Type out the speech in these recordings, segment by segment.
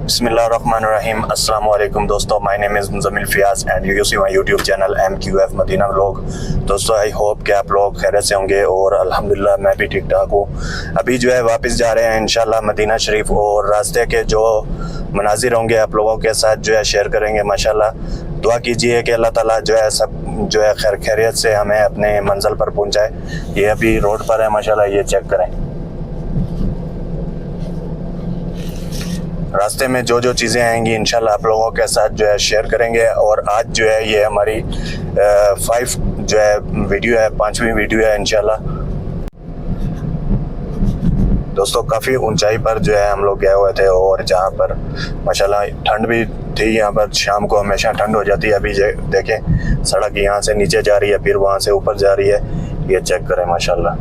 बिस्मिल्लाहिर्रहमानिर्रहीम। अस्सलाम वालेकुम दोस्तों, my name is Muzammil Fiyaz and you see my YouTube channel MQF Madina vlog. दोस्तों आई होप कि आप लोग खैरियत से होंगे और अल्हम्दुलिल्लाह मैं भी ठीक ठाक हूँ। अभी जो है वापस जा रहे हैं इंशाल्लाह मदीना शरीफ और रास्ते के जो मनाजिर होंगे आप लोगों के साथ जो है शेयर करेंगे। माशाल्लाह दुआ कीजिए कि अल्लाह ताला जो है सब जो है खैर खैरियत से हमें अपने मंजिल पर पहुँचाए। ये अभी रोड पर है माशाल्लाह, ये चेक करें। रास्ते में जो जो चीज़ें आएंगी इंशाल्लाह आप लोगों के साथ जो है शेयर करेंगे। और आज जो है ये हमारी 5 जो है वीडियो है, 5वीं वीडियो है इंशाल्लाह। दोस्तों काफ़ी ऊंचाई पर जो है हम लोग गए हुए थे और जहाँ पर माशाल्लाह ठंड भी थी। यहाँ पर शाम को हमेशा ठंड हो जाती है। अभी देखें सड़क यहाँ से नीचे जा रही है, फिर वहाँ से ऊपर जा रही है। ये चेक करें माशाल्लाह।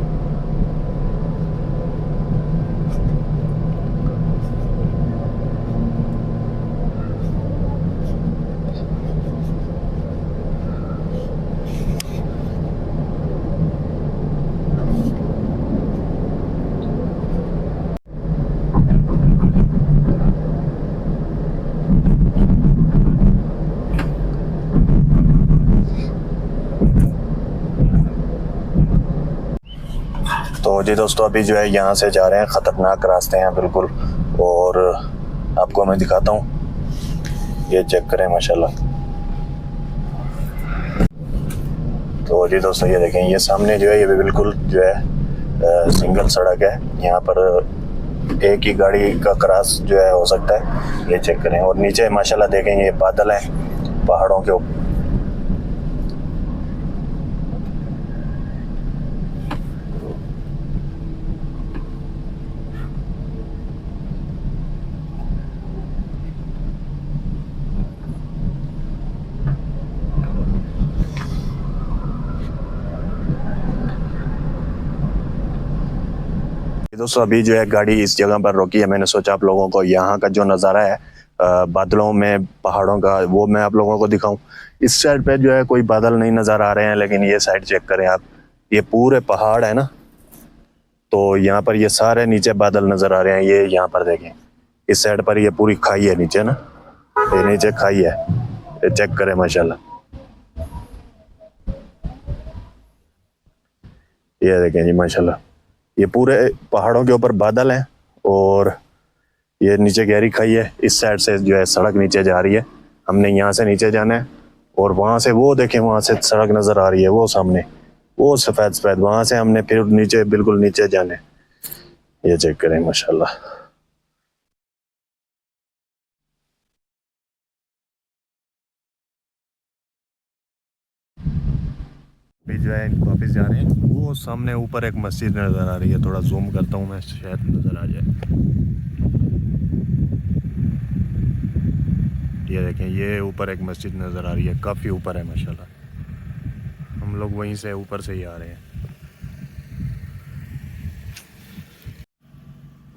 तो जी दोस्तों अभी जो है यहाँ से जा रहे हैं, ख़तरनाक रास्ते हैं बिल्कुल। और आपको मैं दिखाता हूँ, ये चेक करें माशाल्लाह। तो जी दोस्तों ये देखें, ये सामने जो है ये भी बिल्कुल जो है सिंगल सड़क है। यहाँ पर एक ही गाड़ी का क्रॉस जो है हो सकता है। ये चेक करें। और नीचे माशाल्लाह देखें ये बादल हैं पहाड़ों के ऊपर। दोस्तों अभी जो है गाड़ी इस जगह पर रोकी है। मैंने सोचा आप लोगों को यहाँ का जो नज़ारा है बादलों में पहाड़ों का वो मैं आप लोगों को दिखाऊं। इस साइड पे जो है कोई बादल नहीं नज़र आ रहे हैं, लेकिन ये साइड चेक करें आप, ये पूरे पहाड़ है ना। तो यहाँ पर ये सारे नीचे बादल नज़र आ रहे हैं। ये यहाँ पर देखें इस साइड पर ये पूरी खाई है नीचे ना, ये नीचे खाई है। ये चेक करें माशाल्लाह। ये देखें जी माशाल्लाह, ये पूरे पहाड़ों के ऊपर बादल हैं और ये नीचे गहरी खाई है। इस साइड से जो है सड़क नीचे जा रही है। हमने यहाँ से नीचे जाना है और वहाँ से वो देखें, वहाँ से सड़क नज़र आ रही है, वो सामने वो सफ़ेद सफ़ेद, वहाँ से हमने फिर नीचे बिल्कुल नीचे जाना है। ये चेक करें माशाल्लाह। अभी जो है वापस जा रहे हैं। वो सामने ऊपर एक मस्जिद नज़र आ रही है, थोड़ा जूम करता हूँ मैं, शायद नज़र आ जाए। ये देखें ये ऊपर एक मस्जिद नज़र आ रही है, काफ़ी ऊपर है माशाल्लाह। हम लोग वहीं से ऊपर से ही आ रहे हैं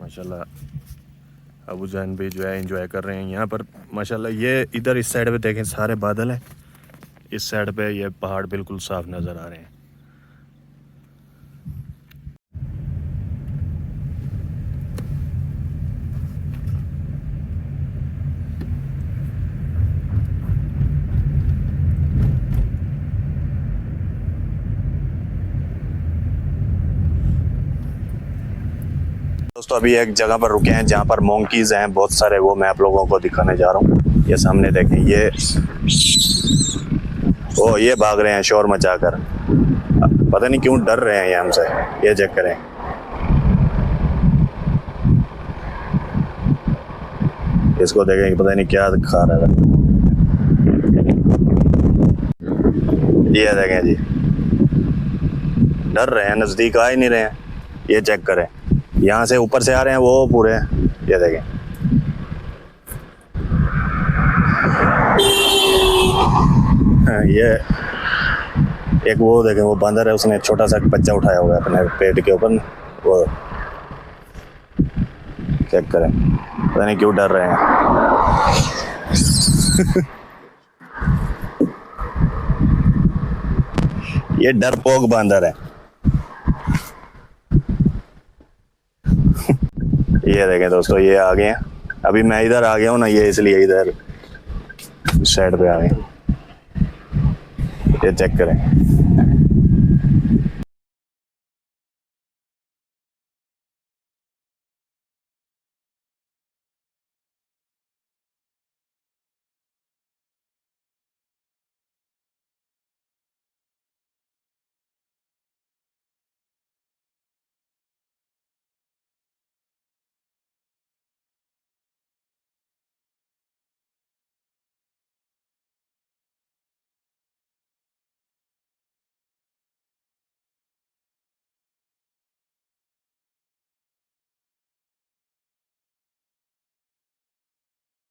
माशाल्लाह। अबू जान भी जो है एंजॉय कर रहे हैं यहाँ पर माशाल्लाह। ये इधर इस साइड पे देखें सारे बादल हैं, इस साइड पे ये पहाड़ बिल्कुल साफ नज़र आ रहे हैं। दोस्तों अभी एक जगह पर रुके हैं जहाँ पर मोंकीज हैं बहुत सारे, वो मैं आप लोगों को दिखाने जा रहा हूँ। ये सामने देखें, ये भाग रहे हैं शोर मचाकर, पता नहीं क्यों डर रहे हैं ये हमसे। ये चेक करें, इसको देखें पता नहीं क्या खा रहा है। ये देखें जी, डर रहे हैं, नज़दीक आ ही नहीं रहे हैं। ये चेक करें, यहाँ से ऊपर से आ रहे हैं वो पूरे। ये देखें ये एक वो देखें, वो बंदर है, उसने छोटा सा बच्चा उठाया हुआ है अपने पेट के ऊपर। वो चेक करें, पता नहीं क्यों डर रहे हैं। ये डरपोक बंदर है। ये देखें दोस्तों, ये आ गए हैं अभी मैं इधर आ गया हूँ ना, ये इसलिए इधर साइड पे आ गए। ये चेक करें।